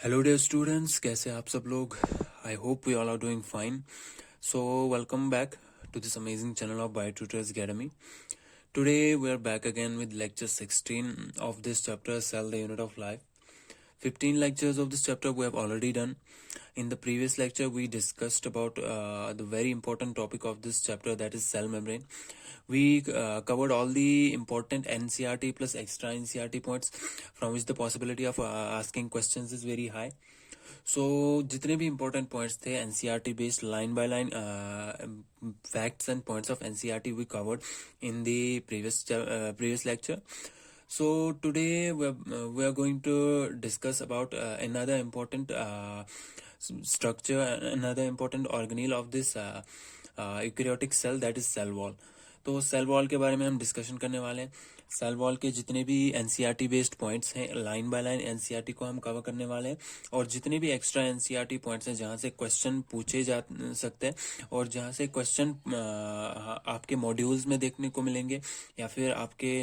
Hello dear students, कैसे आप सब लोग। I hope we all are doing fine. So welcome back to this amazing channel of BioTutors Academy. Today we are back again with lecture 16 of this chapter, Cell the Unit of Life. 15 lectures of this chapter we have already done. In the previous lecture we discussed about the very important topic of this chapter, that is cell membrane. We covered all the important NCERT plus extra NCERT points from which the possibility of asking questions is very high. So जितने भी important points थे NCERT based line by line facts and points of NCERT we covered in the previous lecture. So today we are going to discuss about another important structure, another important organelle of this eukaryotic cell, that is cell wall. तो cell wall के बारे में हम discussion करने वाले हैं. Cell wall के जितने भी एनसीईआरटी बेस्ड पॉइंट्स हैं, लाइन बाय लाइन एनसीईआरटी को हम कवर करने वाले हैं. और जितने भी एक्स्ट्रा एनसीईआरटी पॉइंट्स हैं जहां से क्वेश्चन पूछे जा सकते हैं और जहां से क्वेश्चन आपके मॉड्यूल्स में देखने को मिलेंगे या फिर आपके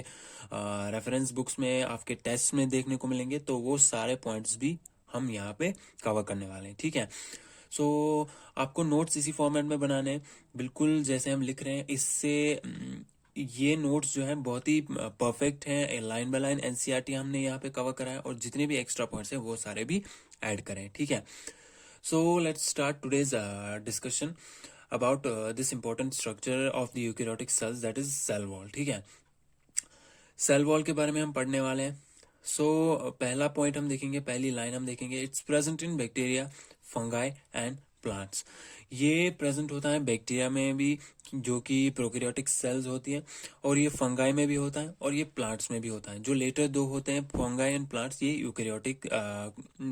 रेफरेंस बुक्स में, आपके टेस्ट में देखने को मिलेंगे, तो वो सारे पॉइंट्स भी हम यहाँ पे कवर करने वाले हैं. ठीक है. सो आपको नोट्स इसी फॉर्मेट में बनाने हैं, बिल्कुल जैसे हम लिख रहे हैं. इससे ये नोट्स जो है बहुत ही परफेक्ट हैं. लाइन बाय लाइन एनसीईआरटी हमने यहाँ पे कवर करा है और जितने भी एक्स्ट्रा पॉइंट्स हैं वो सारे भी ऐड करें. ठीक है. So let's start today's discussion about this important structure of the eukaryotic cells, that is cell wall. ठीक है. सेल वॉल के बारे में हम पढ़ने वाले हैं. सो पहला पॉइंट हम देखेंगे, पहली लाइन हम देखेंगे. It's present in bacteria, fungi and plants. ये प्रेजेंट होता है बैक्टीरिया में भी, जो कि प्रोकैरियोटिक सेल्स होती हैं, और ये फंगाई में भी होता है और ये प्लांट्स में भी होता है. जो लेटर दो होते हैं, फंगाई एंड प्लांट्स, ये यूकैरियोटिक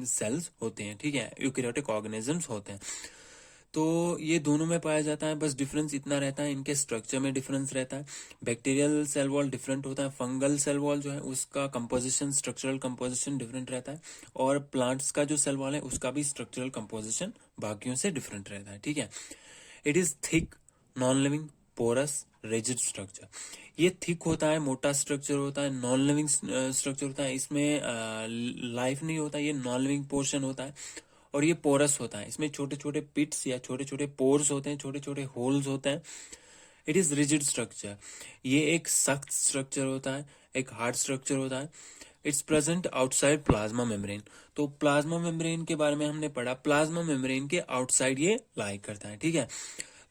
सेल्स होते हैं. ठीक है. यूकैरियोटिक ऑर्गेनिजम्स होते हैं. तो ये दोनों में पाया जाता है. बस डिफरेंस इतना रहता है, इनके स्ट्रक्चर में डिफरेंस रहता है. बैक्टीरियल सेल वॉल डिफरेंट होता है. फंगल सेल वॉल जो है उसका कंपोजिशन, स्ट्रक्चरल कंपोजिशन डिफरेंट रहता है. और प्लांट्स का जो सेल वॉल है उसका भी स्ट्रक्चरल कंपोजिशन बाकियों से डिफरेंट रहता है. ठीक है. It is thick, non living, porous, rigid structure. ये थिक होता है, मोटा स्ट्रक्चर होता है, नॉन लिविंग स्ट्रक्चर होता है. इसमें लाइफ नहीं होता, ये नॉन लिविंग पोर्शन होता है. और ये पोरस होता है, इसमें छोटे छोटे पिट्स या छोटे छोटे पोर्स होते हैं, छोटे छोटे होल्स होते हैं. It is rigid structure. ये एक सख्त स्ट्रक्चर होता है, एक हार्ड स्ट्रक्चर होता है. It's present outside plasma membrane. तो प्लाज्मा मेम्ब्रेन के बारे में हमने पढ़ा. प्लाज्मा मेम्ब्रेन के आउटसाइड ये लाई करता है. ठीक है.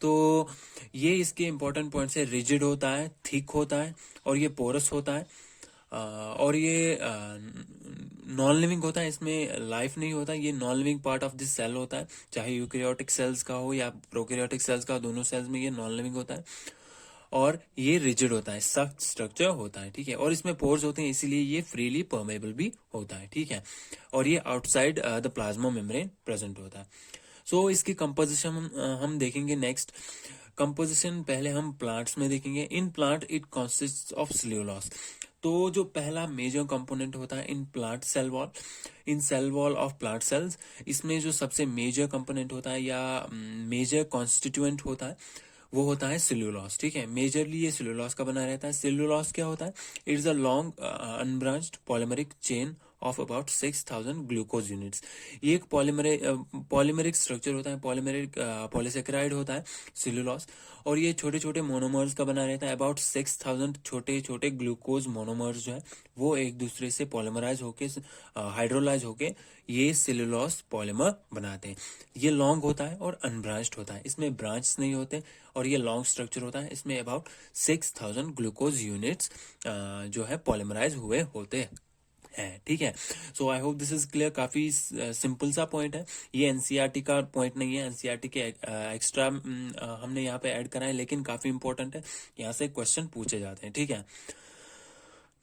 तो ये इसके इंपॉर्टेंट पॉइंट्स है. रिजिड होता है, थिक होता है, और ये पोरस होता है. और ये नॉन लिविंग होता है, इसमें लाइफ नहीं होता. ये non living part of this cell होता है, चाहे यूकैरियोटिक सेल्स का हो या प्रोकैरियोटिक सेल्स का, दोनों सेल्स में ये नॉन लिविंग होता है. और ये रिजिड होता है, सख्त स्ट्रक्चर होता है. ठीक है. और इसमें पोर्स होते हैं, इसीलिए ये फ्रीली परमेबल भी होता है. ठीक है. और ये outside the plasma membrane present होता है. सो इसकी कंपोजिशन हम देखेंगे नेक्स्ट. कंपोजिशन पहले हम प्लांट्स में देखेंगे. In plant it consist of cellulose. तो जो पहला मेजर कंपोनेंट होता है in plant cell wall, in cell wall of plant cells, इसमें जो सबसे मेजर कंपोनेंट होता है या मेजर कॉन्स्टिट्यूएंट होता है वो होता है सेल्यूलोज. ठीक है. मेजरली ये सेल्यूलोज का बना रहता है. सेल्यूलोज क्या होता है? It's a long unbranched polymeric chain of about 6000 glucose units. ये एक पॉलीमरिक स्ट्रक्चर होता है, पॉलीमरिक पॉलीसेकेराइड होता है सेल्यूलोज. और ये छोटे छोटे मोनोमर्स का बना रहता है. अबाउट 6000 छोटे छोटे ग्लूकोज मोनोमर्स जो है वो एक दूसरे से पॉलीमराइज होके, हाइड्रोलाइज होके ये सेल्यूलोज पॉलीमर बनाते हैं. ये लॉन्ग होता है और अनब्रांच्ड होता है, इसमें ब्रांच नहीं होते. और ये लॉन्ग स्ट्रक्चर होता है, इसमें अबाउट 6000 ग्लूकोज यूनिट्स जो है पॉलीमराइज हुए होते हैं. ठीक है. So I hope this is clear. काफी सिंपल सा पॉइंट है. ये एनसीईआरटी का पॉइंट नहीं है, एनसीईआरटी के एक्स्ट्रा हमने यहाँ पे ऐड करा है, लेकिन काफी इंपॉर्टेंट है. यहाँ से क्वेश्चन पूछे जाते हैं. ठीक है.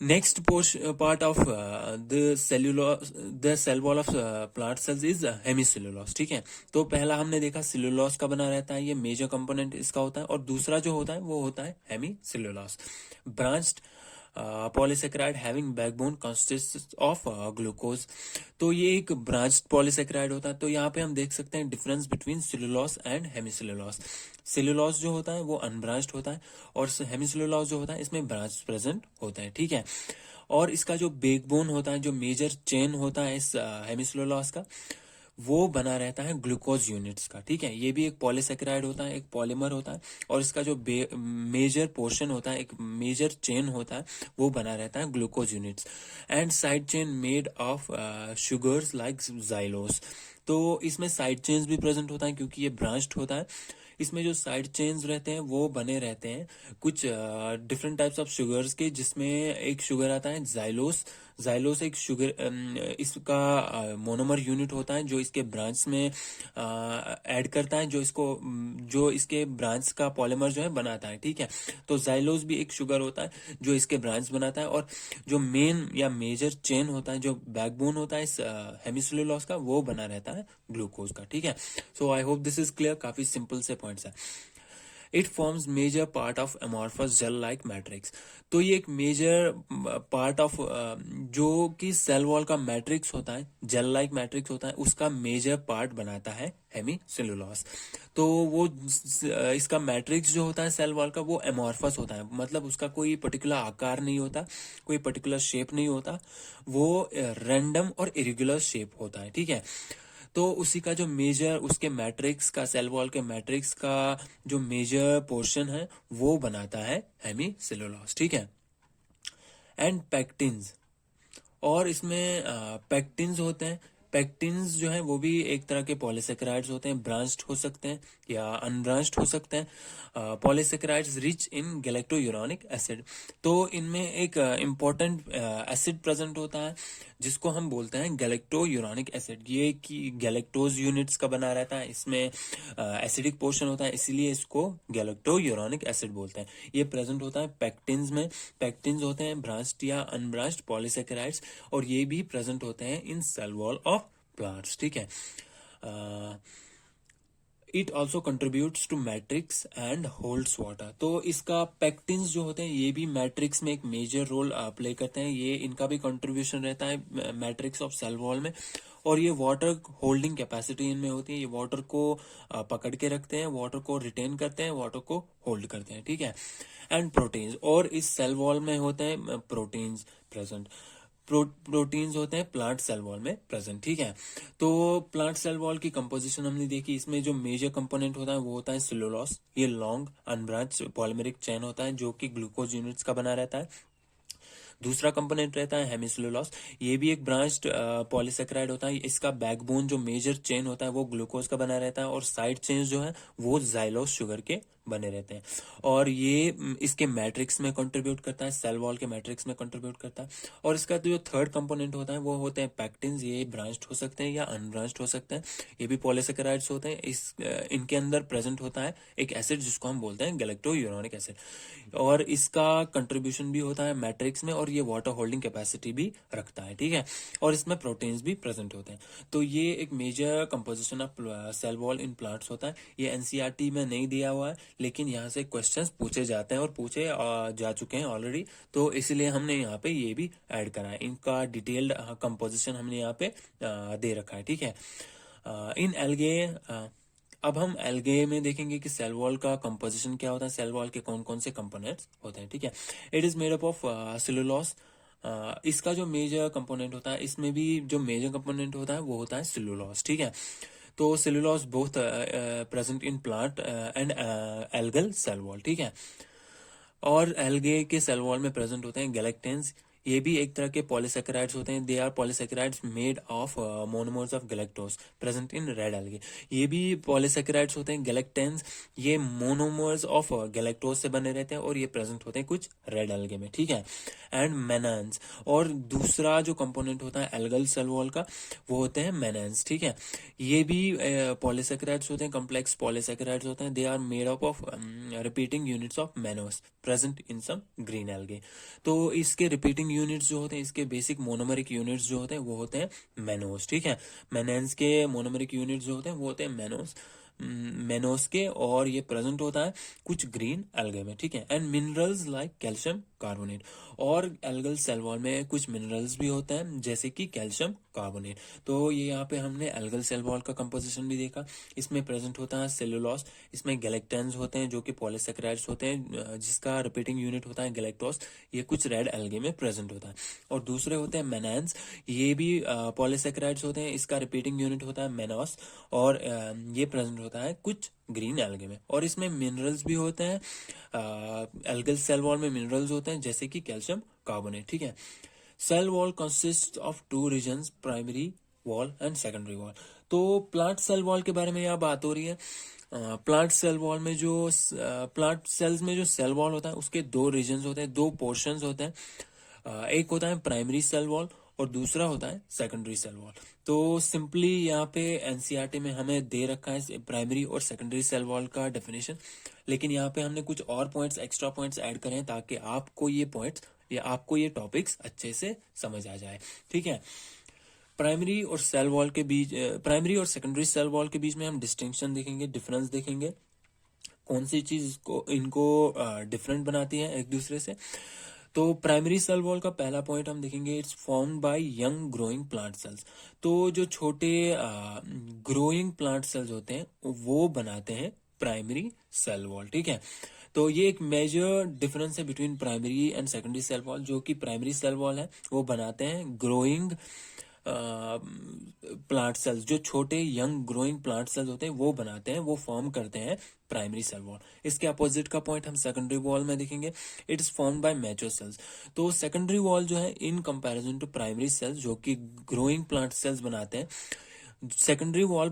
Next part of the cell wall of plant cells is hemicellulose. ठीक है. तो पहला हमने देखा सेल्यूलोज का बना रहता है, ये मेजर कंपोनेंट इसका होता है. और दूसरा जो होता है वो होता है hemicellulose. Branched polysaccharide having backbone consist of glucose. तो ये एक ब्रांच्ड पॉलीसेकेराइड होता है. तो यहाँ पे हम देख सकते हैं difference between cellulose and hemicellulose. Cellulose जो होता है वो अनब्रांच्ड होता है और हेमीसेल्यूलोज जो होता है इसमें ब्रांच प्रेजेंट होता है. ठीक है. और इसका जो बैकबोन होता है, जो मेजर चेन होता है इस हेमिसेलुलोज का, वो बना रहता है ग्लूकोज यूनिट्स का। ठीक है, ये भी एक पॉलीसेकेराइड होता है, एक पॉलीमर होता है, और इसका जो मेजर पोर्शन होता है, एक मेजर चेन होता है, वो बना रहता है glucose units. And side chain made of sugars like xylose. तो इसमें साइड चेन्स भी प्रेजेंट होता है क्योंकि ये ब्रांच्ड होता है। इसमें जो साइड चेन्स रहते हैं वो बने रहते हैं कुछ डिफरेंट टाइप्स ऑफ शुगर्स के, जिसमें एक शुगर आता है जाइलोस। जाइलोस एक शुगर, इसका मोनोमर यूनिट होता है जो इसके ब्रांच में ऐड करता है, जो इसके ब्रांच का पॉलीमर जो है बनाता है। ठीक है, तो जाइलोस भी एक शुगर होता है जो इसके ब्रांच बनाता है, और जो मेन या मेजर चेन होता है, जो बैकबोन होता है इस हेमिसेलुलोज का, वो बना रहता है ग्लूकोज का। ठीक है, so I hope this is clear. काफी सिंपल से पॉइंट्स है। It forms major part of amorphous gel like matrix. तो ये एक मेजर पार्ट ऑफ जो कि सेल वॉल का मैट्रिक्स होता है, जेल लाइक मैट्रिक्स होता है, उसका मेजर पार्ट बनाता है हेमिसेलुलोज। तो वो इसका मैट्रिक्स जो होता है सेल वॉल का, वो एमॉर्फस होता है, मतलब उसका कोई पर्टिकुलर आकार नहीं होता, कोई पर्टिकुलर शेप नहीं होता, वो रैंडम और इरेगुलर शेप होता है। ठीक है, तो उसी का जो मेजर, उसके मैट्रिक्स का, सेल वॉल के मैट्रिक्स का जो मेजर पोर्शन है, वो बनाता है हेमिसेलुलोज। ठीक है, एंड पैक्टिन्स, और इसमें पैक्टिन्स होते हैं। पैक्टिन्स जो है वो भी एक तरह के पॉलीसेकेराइड्स होते हैं, ब्रांच्ड हो सकते हैं या अनब्रांच्ड हो सकते हैं। Polysaccharides rich in galacturonic acid. तो इनमें एक इम्पॉर्टेंट एसिड प्रेजेंट होता है जिसको हम बोलते हैं गैलेक्टोयूरानिक एसिड। ये कि गैलेक्टोज यूनिट्स का बना रहता है, इसमें एसिडिक पोर्शन होता है, इसीलिए इसको गैलेक्टोयूरानिक एसिड बोलते हैं। ये प्रेजेंट होता है पैक्टिन्स में। पैक्टिन्स होते हैं ब्रांच्ड या अनब्रांच्ड पॉलीसेकेराइड्स, और ये भी प्रेजेंट होते हैं in cell wall of plants. ठीक है, it also contributes to matrix and holds water. तो इसका पैक्टिन्स जो होते हैं ये भी मैट्रिक्स में एक मेजर रोल प्ले करते हैं। ये इनका भी कंट्रीब्यूशन रहता है मैट्रिक्स ऑफ सेल वॉल में, और ये वाटर होल्डिंग कैपेसिटी इनमें होती है। ये वाटर को पकड़ के रखते हैं, वाटर को रिटेन करते हैं, वाटर को होल्ड करते हैं। ठीक है, एंड प्रोटीन्स, और इस सेल वॉल में होते हैं प्रोटीन्स प्रेजेंट। प्रोटीन्स होते हैं प्लांट सेल वॉल में प्रेजेंट। ठीक है, तो प्लांट सेल वॉल की कंपोजिशन हमने देखी। इसमें जो मेजर कंपोनेंट होता है वो होता है सेलुलोज। ये लॉन्ग अनब्रांच पॉलीमेरिक चेन होता है जो कि ग्लूकोज यूनिट्स का बना रहता है। दूसरा कंपोनेंट रहता है हेमिसेलुलोज। ये भी एक ब्रांच्ड पॉलीसेकेराइड होता है। इसका बैकबोन जो मेजर चेन होता है वो ग्लूकोज का बना रहता है, और साइड चेन जो है वो जाइलोस शुगर के बने रहते हैं। और ये इसके मैट्रिक्स में कंट्रीब्यूट करता है, सेल वॉल के मैट्रिक्स में कंट्रीब्यूट करता है। और इसका जो थर्ड कंपोनेंट होता है वो होते हैं पैक्टिन्स। ये ब्रांच्ड हो सकते हैं या अनब्रांच्ड हो सकते हैं। ये भी पॉलीसेकेराइड्स होते हैं। इनके अंदर प्रेजेंट होता है एक एसिड जिसको हम बोलते हैं गैलेक्टोयूरानिक एसिड, और इसका कंट्रीब्यूशन भी होता है मैट्रिक्स में, और ये वाटर होल्डिंग कैपेसिटी भी रखता है। ठीक है, और इसमें प्रोटीन्स भी प्रेजेंट होते हैं। तो ये एक major composition of cell wall in plants होता है। ये एनसीईआरटी में नहीं दिया हुआ है, लेकिन यहाँ से क्वेश्चंस पूछे जाते हैं और पूछे जा चुके हैं ऑलरेडी, तो इसलिए हमने यहाँ पे ये भी ऐड करा है। इनका डिटेल्ड कंपोजिशन हमने यहाँ पे दे रखा है। ठीक है, इन एल्गे, अब हम एल्गे में देखेंगे कि सेल वॉल का कंपोजिशन क्या होता है, सेल वॉल के कौन कौन से कंपोनेंट्स होते हैं। ठीक है, it is made up of cellulose. इसका जो मेजर कंपोनेंट होता है, इसमें भी जो मेजर कंपोनेंट होता है वो होता है सेलुलोज। ठीक है, तो cellulose both present in plant and algal cell wall. ठीक है, और एल्गे के सेल वॉल में प्रेजेंट होते हैं गैलेक्टेंस। ये भी एक तरह के पॉलीसेकेराइड्स होते हैं। They are polysaccharides made of monomers of galactose present in red algae. ये भी पॉलीसेकेराइड्स होते हैं गैलेक्टेंस। ये मोनोमर्स ऑफ गैलेक्टोज से बने रहते हैं, और ये प्रेजेंट होते हैं कुछ रेड एल्गे में। ठीक है, एंड मेनान्स, और दूसरा जो कंपोनेंट होता है एल्गल सेल वॉल का वो होते हैं मेनान्स। ठीक है, ये भी पॉलीसेकेराइड्स होते हैं, कॉम्प्लेक्स पॉलीसेकेराइड्स होते हैं। They are made up of repeating units of mannose present in some green algae. तो इसके रिपीटिंग यूनिट्स जो होते हैं, इसके बेसिक मोनोमेरिक यूनिट्स जो होते हैं वो होते हैं मेनोस। ठीक है, मेनान्स के मोनोमेरिक यूनिट्स जो होते हैं वो होते हैं मेनोस के, और ये प्रेजेंट होता है कुछ ग्रीन एल्गे में। ठीक है, and minerals like calcium carbonate. और एल्गल सेल वॉल में कुछ मिनरल्स भी होते हैं जैसे कि कैल्शियम कार्बोनेट। तो ये यहाँ पे हमने एल्गल सेल वॉल का कंपोजिशन भी देखा। इसमें प्रेजेंट होता है सेलुलोज, इसमें गैलेक्टेंस होते हैं जो कि पॉलीसेकेराइड्स होते हैं जिसका रिपीटिंग यूनिट होता है गैलेक्टोज। ये कुछ रेड एल्गे में प्रेजेंट होता है। और दूसरे होते हैं मेनान्स, ये भी पॉलीसेकेराइड्स होते हैं, इसका रिपीटिंग यूनिट होता है मेनोस। और ये प्रेजेंट होता है कुछ ग्रीन एल्गे में। और इसमें मिनरल्स भी होते हैं, एल्गल सेल वॉल में मिनरल्स होते हैं जैसे कि कैल्शियम कार्बोनेट। ठीक है, cell wall consist of two regions, primary wall and secondary wall. तो प्लांट सेल वॉल के बारे में यहाँ बात हो रही है। प्लांट सेल वॉल में जो प्लांट सेल्स में जो सेल वॉल होता है उसके दो रीजन्स होते हैं, दो पोर्शंस होते हैं। एक होता है प्राइमरी सेल वॉल और दूसरा होता है सेकेंडरी सेल वॉल। तो सिंपली यहाँ पे एनसीईआरटी में हमें दे रखा है प्राइमरी और सेकेंडरी सेल वॉल का डेफिनेशन, लेकिन यहाँ पे हमने कुछ और पॉइंट्स, एक्स्ट्रा पॉइंट्स ऐड करे हैं ताकि आपको ये पॉइंट्स या आपको ये टॉपिक्स अच्छे से समझ आ जाए। ठीक है, प्राइमरी और सेल वॉल के बीच, प्राइमरी और सेकेंडरी सेल वॉल के बीच में हम डिस्टिंक्शन देखेंगे, डिफरेंस देखेंगे, कौन सी चीज को इनको डिफरेंट बनाती है एक दूसरे से। तो प्राइमरी सेल वॉल का पहला पॉइंट हम देखेंगे, it's formed by young growing plant cells. तो जो छोटे ग्रोइंग प्लांट सेल्स होते हैं वो बनाते हैं प्राइमरी सेल वॉल। ठीक है, तो ये एक मेजर डिफरेंस है between primary and secondary cell wall. जो कि प्राइमरी सेल वॉल है वो बनाते हैं ग्रोइंग प्लांट सेल्स, जो छोटे यंग ग्रोइंग प्लांट सेल्स होते हैं वो बनाते हैं, वो फॉर्म करते हैं प्राइमरी सेल वॉल। इसके अपोजिट का पॉइंट हम सेकेंडरी वॉल में देखेंगे, it is formed by mature cells. तो सेकेंडरी वॉल जो है in comparison to primary cells जो कि ग्रोइंग प्लांट सेल्स बनाते हैं, सेकेंडरी वॉल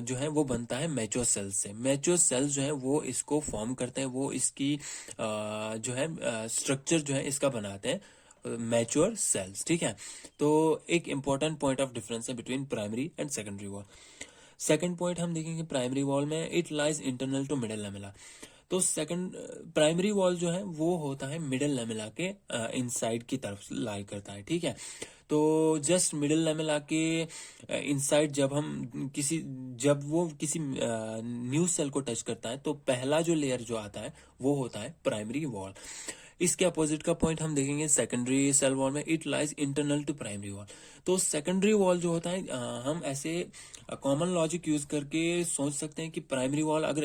जो है वो बनता है मैच्योर सेल्स से। मैच्योर सेल्स जो है वो इसको फॉर्म करते हैं, वो इसकी जो है स्ट्रक्चर जो है इसका बनाते हैं मैच्योर सेल्स। ठीक है, तो एक इंपॉर्टेंट पॉइंट ऑफ डिफरेंस है between primary and secondary wall. Second point हम देखेंगे प्राइमरी वॉल में, it lies internal to middle lamella. तो सेकंड प्राइमरी वॉल जो है वो होता है मिडल लेमेला के इनसाइड की तरफ लाई करता है। ठीक है, तो जस्ट मिडल लेमेला के इनसाइड जब वो किसी न्यू सेल को टच करता है तो पहला जो लेयर जो आता है वो होता है प्राइमरी वॉल। इसके अपोजिट का पॉइंट हम देखेंगे सेकेंडरी सेल वॉल में, it lies internal to primary wall. तो सेकेंडरी वॉल जो होता है हम ऐसे कॉमन लॉजिक यूज करके सोच सकते हैं कि प्राइमरी वॉल अगर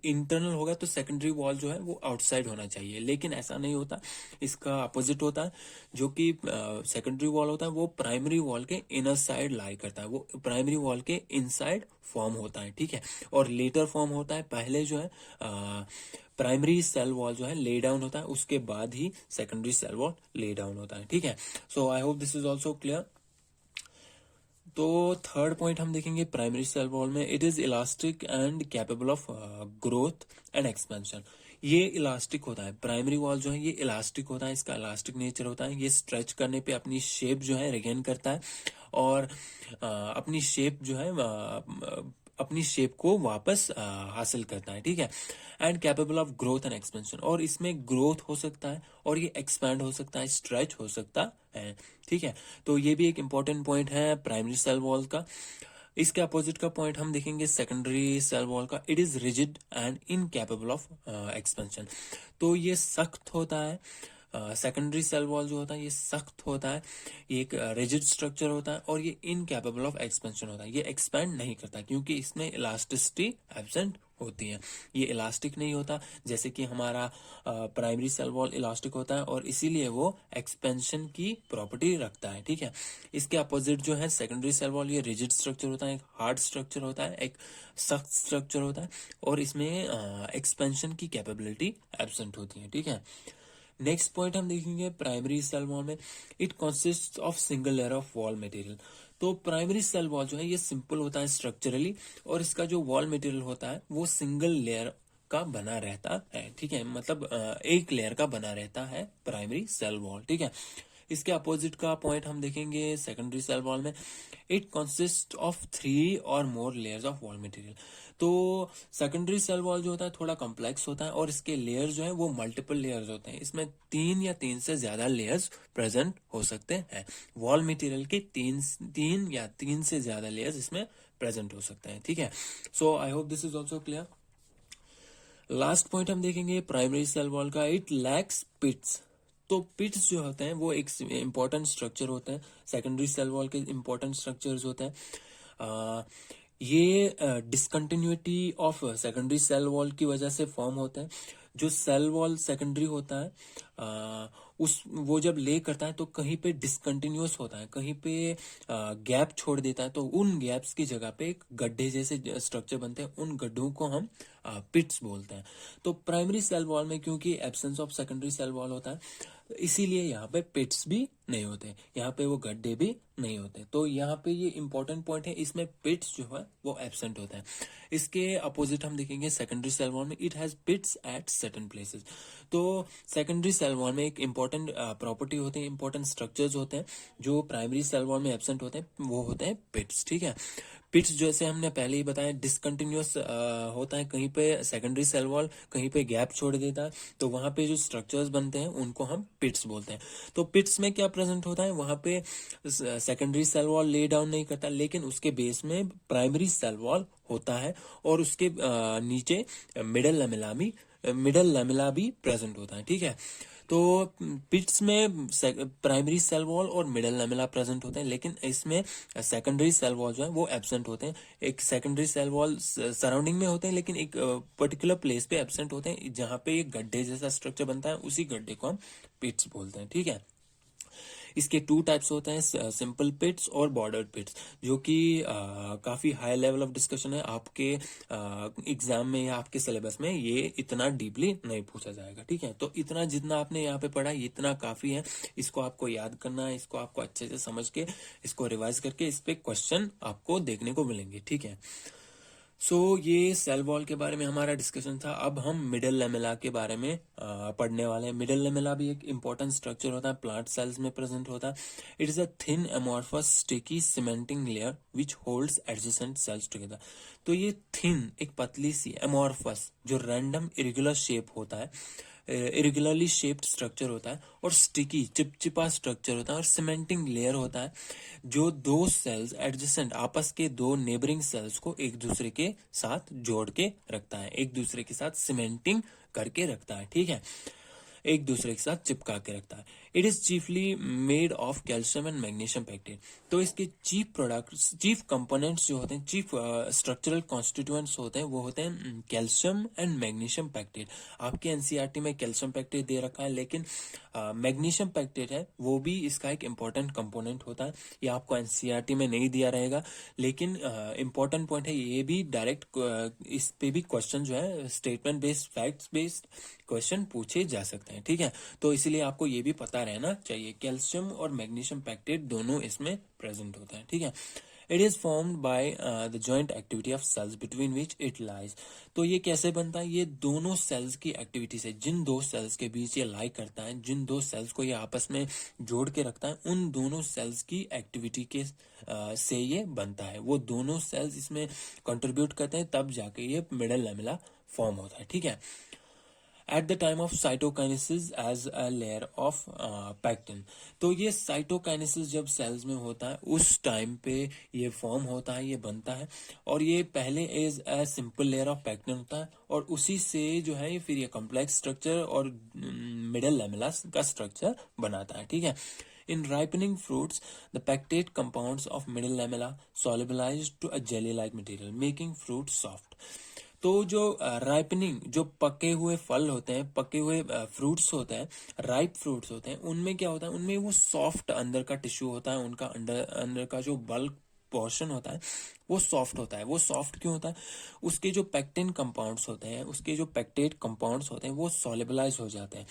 इंटरनल होगा तो सेकेंडरी वॉल जो है वो आउटसाइड होना चाहिए, लेकिन ऐसा नहीं होता। इसका अपोजिट होता है, जो कि सेकेंडरी वॉल होता है वो प्राइमरी वॉल के इनर साइड लाई करता है, वो प्राइमरी वॉल के इनसाइड फॉर्म होता है। ठीक है, और लेटर फॉर्म होता है, पहले जो है प्राइमरी सेल वॉल जो है ले डाउन होता है, उसके बाद ही secondary cell wall lay down होता है। ठीक है, so I hope this is also clear. तो थर्ड पॉइंट हम देखेंगे प्राइमरी सेल वॉल में, it is elastic and capable of growth and expansion. ये इलास्टिक होता है, प्राइमरी वॉल जो है ये इलास्टिक होता है, इसका इलास्टिक नेचर होता है, ये स्ट्रेच करने पे अपनी शेप जो है रिगेन करता है और अपनी शेप जो है अपनी शेप को वापस हासिल करता है। ठीक है, and capable of growth and expansion, और इसमें ग्रोथ हो सकता है और ये एक्सपैंड हो सकता है, स्ट्रेच हो सकता है। ठीक है, तो ये भी एक इंपॉर्टेंट पॉइंट है प्राइमरी सेल वॉल का। इसके अपोजिट का पॉइंट हम देखेंगे सेकेंडरी सेल वॉल का, it is rigid and incapable of expansion. तो ये सख्त होता है, सेकेंडरी सेल वॉल जो होता है ये सख्त होता है, ये एक रिजिड स्ट्रक्चर होता है और ये इनकैपेबल ऑफ एक्सपेंशन होता है, ये एक्सपैंड नहीं करता क्योंकि इसमें इलास्टिसिटी एब्सेंट होती है, ये इलास्टिक नहीं होता जैसे कि हमारा प्राइमरी सेल वॉल इलास्टिक होता है और इसीलिए वो एक्सपेंशन की प्रॉपर्टी रखता है। ठीक है, इसके अपोजिट जो है सेकेंडरी सेल वॉल, ये रिजिड स्ट्रक्चर होता है, एक हार्ड स्ट्रक्चर होता है, एक सख्त स्ट्रक्चर होता है और इसमें एक्सपेंशन की कैपेबिलिटी एब्सेंट होती है। ठीक है, नेक्स्ट पॉइंट हम देखेंगे प्राइमरी सेल वॉल में, it consist of single layer of wall material. तो प्राइमरी सेल वॉल जो है ये सिंपल होता है स्ट्रक्चरली और इसका जो वॉल मटेरियल होता है वो सिंगल लेयर का बना रहता है। ठीक है, मतलब एक लेयर का बना रहता है प्राइमरी सेल वॉल। ठीक है, इसके अपोजिट का पॉइंट हम देखेंगे सेकेंडरी सेल वॉल में, इट कंसिस्ट ऑफ 3 और मोर लेयर्स ऑफ वॉल मटेरियल। तो सेकेंडरी सेल वॉल जो होता है थोड़ा कॉम्प्लेक्स होता है और इसके लेयर्स जो है वो मल्टीपल लेयर्स होते हैं, इसमें 3 या 3 से ज्यादा लेयर्स प्रेजेंट हो सकते हैं। वॉल मटेरियल के 3 या 3 से ज्यादा लेयर्स इसमें प्रेजेंट हो सकते हैं। ठीक है, so I hope this is also clear. Last point हम देखेंगे प्राइमरी सेल वॉल का, इट लैक्स पिट्स। तो पिट्स जो होते हैं वो एक इंपॉर्टेंट स्ट्रक्चर होते हैं, सेकेंडरी सेल वॉल के इंपॉर्टेंट स्ट्रक्चर्स होते हैं। ये discontinuity of secondary cell wall की वजह से फॉर्म होता है। जो सेल वॉल सेकेंडरी होता है उस वो जब ले करता है तो कहीं पे डिसकंटिन्यूअस होता है, कहीं पे गैप छोड़ देता है, तो उन गैप्स की जगह पे एक गड्ढे जैसे स्ट्रक्चर बनते हैं, उन गड्ढों को हम पिट्स बोलते हैं। तो प्राइमरी सेल वॉल में क्योंकि absence of secondary cell wall होता है, इसीलिए यहाँ पे पिट्स भी नहीं होते, यहाँ पे वो गड्ढे भी नहीं होते। तो यहाँ पे ये इंपॉर्टेंट पॉइंट है, इसमें पिट्स जो है वो एब्सेंट होता है। इसके अपोजिट हम देखेंगे सेकेंडरी सेल वॉल में, it has pits at certain places. तो सेकेंडरी सेल वॉल में एक इंपॉर्टेंट प्रॉपर्टी होती है, इंपॉर्टेंट स्ट्रक्चर्स होते हैं जो प्राइमरी सेल वॉल में एब्सेंट होते हैं, वो होते हैं पिट्स। ठीक है, पिट्स जैसे हमने पहले ही बताया डिसकंटिन्यूअस होता है, कहीं पे सेकेंडरी सेल वॉल कहीं पे गैप छोड़ देता है, तो वहां पे जो स्ट्रक्चर्स बनते हैं उनको हम पिट्स बोलते हैं। तो पिट्स में क्या प्रेजेंट होता है, वहां पे secondary cell wall lay down नहीं करता, लेकिन उसके बेस में प्राइमरी सेल वॉल होता है, और उसके नीचे मिडल लैमेला भी प्रेजेंट होता है। ठीक है, तो पिट्स में प्राइमरी सेल वॉल और मिडल लैमेला प्रेजेंट होते हैं, लेकिन इसमें सेकेंडरी सेल वॉल जो है वो एब्सेंट होते हैं। एक सेकेंडरी सेल वॉल सराउंडिंग में होते हैं, लेकिन एक पर्टिकुलर प्लेस पे एब्सेंट होते हैं, जहां पे एक गड्ढे जैसा स्ट्रक्चर बनता है, उसी गड्ढे को हम पिट्स बोलते हैं। ठीक है, इसके टू टाइप्स होते हैं, सिंपल पिट्स और बॉर्डर्ड पिट्स, जो कि काफी हाई लेवल ऑफ डिस्कशन है। आपके एग्जाम में या आपके सिलेबस में ये इतना डीपली नहीं पूछा जाएगा। ठीक है, तो इतना जितना आपने यहाँ पे पढ़ा ये इतना काफी है, इसको आपको याद करना है, इसको आपको अच्छे से समझ के इसको रिवाइज करके इस पे क्वेश्चन आपको देखने को मिलेंगे। ठीक है, सो ये सेल वॉल के बारे में हमारा डिस्कशन था। अब हम मिडल लेमेला के बारे में पढ़ने वाले हैं। मिडल लेमेला भी एक इंपॉर्टेंट स्ट्रक्चर होता है, प्लांट सेल्स में प्रेजेंट होता है। It is a thin amorphous sticky cementing layer which holds adjacent sales together. तो ये थिन, एक पतली सी एमॉर्फस, जो रैंडम इरेगुलर शेप होता है, इरेगुलरली शेप्ड स्ट्रक्चर होता है, और स्टिकी चिपचिपा स्ट्रक्चर होता है, और सीमेंटिंग लेयर होता है, जो दो सेल्स एडजेसेंट आपस के दो नेबरिंग सेल्स को एक दूसरे के साथ जोड़ के रखता है, एक दूसरे के साथ सीमेंटिंग करके रखता है। ठीक है, एक दूसरे के साथ चिपका के रखता है। It is chiefly made of calcium and magnesium pectate. तो इसके चीफ प्रोडक्ट्स, चीफ कंपोनेंट्स जो होते हैं, चीफ स्ट्रक्चरल कॉन्स्टिट्यूएंट्स होते हैं, वो होते हैं कैल्शियम एंड मैग्नीशियम पैक्टेट। आपके एनसीईआरटी में कैल्शियम पैक्टेट दे रखा है, लेकिन मैग्नीशियम पैक्टेट है वो भी इसका एक इंपॉर्टेंट कंपोनेंट होता है। ये आपको एनसीईआरटी में नहीं दिया रहेगा, लेकिन इंपॉर्टेंट पॉइंट है, ये भी डायरेक्ट इस पे भी क्वेश्चन जो है statement based, facts based question पूछे जा सकते हैं। ठीक है, तो इसीलिए आपको ये भी पता रहना चाहिए, कैल्शियम और मैग्नीशियम पैक्टेट दोनों इसमें प्रेजेंट होता है। ठीक है, it is formed by the joint activity of cells between which it lies. तो ये कैसे बनता है, ये दोनों सेल्स की एक्टिविटी से, जिन दो सेल्स के बीच ये लाई करता है, जिन दो सेल्स को ये आपस में जोड़ के रखता है, उन दोनों सेल्स की एक्टिविटी के से ये बनता है। वो दोनों सेल्स इसमें कंट्रीब्यूट करते हैं, तब जाके ये मिडल लैमेला फॉर्म होता है। ठीक है, at the time of cytokinesis as a layer of pectin. तो ये साइटोकाइनेसिस जब सेल्स में होता है उस टाइम पे ये फॉर्म होता है, ये बनता है, और ये पहले as a simple layer of pectin होता है, और उसी से जो है फिर ये कॉम्प्लेक्स स्ट्रक्चर और मिडल लैमेला का स्ट्रक्चर बनाता है। ठीक है, in ripening fruits the pectate compounds of middle lamella solubilize to a jelly like material making fruit soft। तो जो राइपनिंग, जो पके हुए फल होते हैं, पके हुए फ्रूट्स होते हैं, राइप फ्रूट्स होते हैं, उनमें क्या होता है, उनमें वो सॉफ्ट अंदर का टिश्यू होता है, उनका अंदर का जो बल्क पोर्शन होता है वो सॉफ्ट होता है। वो सॉफ्ट क्यों होता है, उसके जो पेक्टिन कंपाउंड्स होते हैं, उसके जो पेक्टेट कंपाउंड्स होते हैं, वो सोलेबलाइज हो जाते हैं,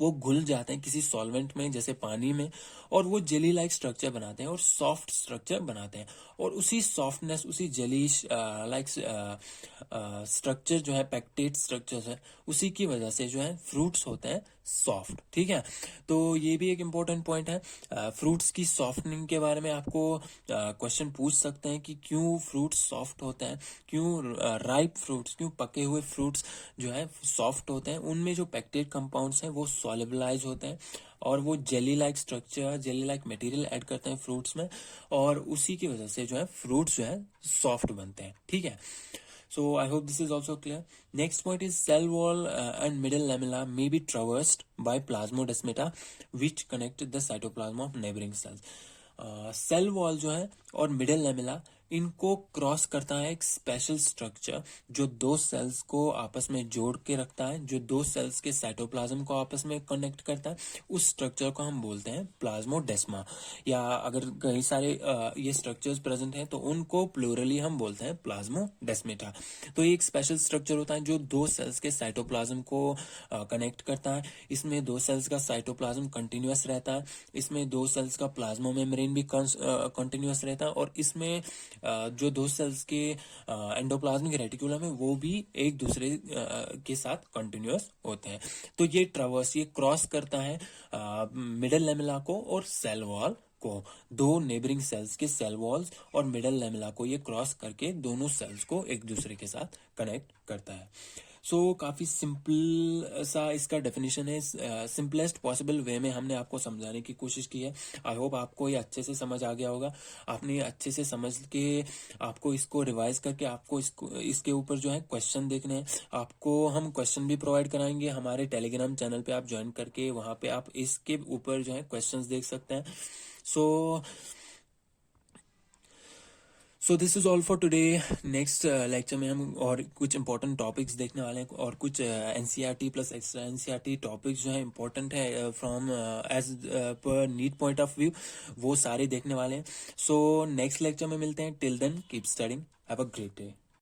वो घुल जाते हैं किसी सॉल्वेंट में, जैसे पानी में, और वो जेली लाइक स्ट्रक्चर बनाते हैं और सॉफ्ट स्ट्रक्चर बनाते हैं। और उसी सॉफ्टनेस, उसी जेली लाइक स्ट्रक्चर जो है, पैक्टेट स्ट्रक्चर है, उसी की वजह से जो है फ्रूट्स होते हैं सॉफ्ट। ठीक है, तो ये भी एक इम्पोर्टेंट पॉइंट है। फ्रूट्स की सॉफ्टनिंग के बारे में आपको क्वेश्चन पूछ सकते हैं कि क्यों फ्रूट्स सॉफ्ट होते हैं, क्यों राइप फ्रूट्स, क्यों पके हुए फ्रूट्स जो है सॉफ्ट होते हैं। उनमें जो पैक्टेट कंपाउंड्स हैं वो सॉलिबलाइज होते हैं, और वो jelly like structure, jelly like material add करते हैं फ्रूट्स में, और उसी की वजह से जो है फ्रूट्स जो है सॉफ्ट बनते हैं। ठीक है, So I hope this is also clear. Next point is cell wall and middle lamella may be traversed by plasmodesmata which connect the cytoplasm of neighboring cells. Cell wall जो है और middle lamella इनको cross करता है एक special structure जो दो sales को आपस में जोड़ के रखता है, जो दो सेल्स के साइटोप्लाज्म को आपस में कनेक्ट करता है. उस स्ट्रक्चर को हम बोलते हैं प्लाज्मोडेस्मा, या अगर कई सारे ये स्ट्रक्चर्स प्रेजेंट हैं तो उनको प्लूरली हम बोलते हैं प्लाज्मोडेस्मेटा. तो ये एक स्पेशल स्ट्रक्चर होता है जो दो सेल्स के साइटोप्लाज्म को कनेक्ट करता है. इसमें दो सेल्स का साइटोप्लाज्म कंटिन्यूअस रहता है, इसमें दो सेल्स का प्लाज्मा मेम्ब्रेन भी कंटिन्यूअस रहता है, और इसमें जो दो सेल्स के एंडोप्लाज्मिक रेटिकुलम है वो भी एक दूसरे के साथ कंटिन्यूअस होते हैं. तो ये ट्रावर्स, ये क्रॉस करता है मिडल लेमिला को और सेल वॉल को. दो नेबरिंग सेल्स के सेल वॉल्स और मिडल लेमिला को ये क्रॉस करके दोनों सेल्स को एक दूसरे के साथ कनेक्ट करता है. सो काफ़ी सिंपल सा इसका डेफिनेशन है. सिंपलेस्ट पॉसिबल वे में हमने आपको समझाने की कोशिश की है. आई होप आपको ये अच्छे से समझ आ गया होगा. आपने अच्छे से समझ के आपको इसको रिवाइज करके आपको इसके ऊपर जो है क्वेश्चन देखने हैं. आपको हम क्वेश्चन भी प्रोवाइड कराएंगे हमारे टेलीग्राम चैनल पे. आप ज्वाइन करके वहाँ पे आप इसके ऊपर जो है क्वेश्चंस देख सकते हैं. So this is all for today. Next lecture में हम और कुछ इंपॉर्टेंट टॉपिक्स देखने वाले हैं, और कुछ NCERT plus extra NCERT topics जो है इंपॉर्टेंट है from as per NEET point of view, वो सारे देखने वाले हैं. सो नेक्स्ट लेक्चर में मिलते हैं. Till then keep studying. Have a great day.